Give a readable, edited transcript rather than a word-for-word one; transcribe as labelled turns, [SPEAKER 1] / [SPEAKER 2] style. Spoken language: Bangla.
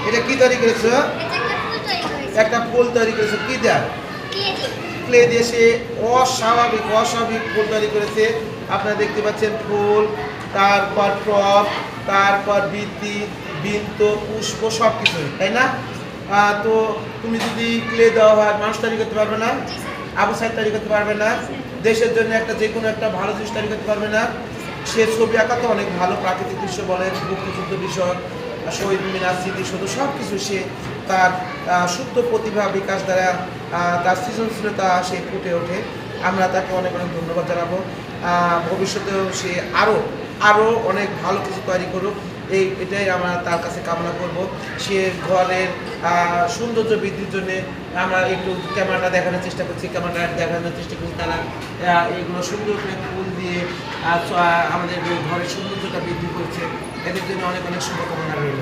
[SPEAKER 1] এটা কি তৈরি করেছো? একটা ফুল তৈরি করেছো কি দেয়া? ক্লে দিয়ে সে অস্বাভাবিক ফুল তৈরি করেছে। আপনারা দেখতে পাচ্ছেন ফুল, তারপর টপ, তারপর বৃত্তি, বৃন্ত, পুষ্প সব কিছুই, তাই না? তো তুমি যদি ক্লে দেওয়া হয়, মানুষ তৈরি করতে পারবে না? আবু সাইদ তৈরি করতে পারবে না? দেশের জন্য একটা যে কোনো একটা ভালো জিনিস তৈরি করতে পারবে না? সে ছবি আঁকা তো অনেক ভালো, প্রাকৃতিক দৃশ্য বলেন, মুক্তিযুদ্ধ বিষয়, শহীদ মিনার, স্মৃতিসৌধ সব কিছু সে তার সুপ্ত প্রতিভা বিকাশ দ্বারা তার সৃজনশীলতা সে ফুটে ওঠে। আমরা তাকে অনেক অনেক ধন্যবাদ জানাবো। ভবিষ্যতেও সে আরও অনেক ভালো কিছু তৈরি করুক, এটাই আমরা তার কাছে কামনা করব। সে ঘরের সৌন্দর্য বৃদ্ধির জন্যে আমরা একটু ক্যামেরাটা দেখানোর চেষ্টা করছি, তারা এইগুলো সুন্দর করে ফুল দিয়ে আমাদের ঘরের সৌন্দর্যটা বৃদ্ধি করছে। এদের জন্য অনেক অনেক শুভকামনা রইল।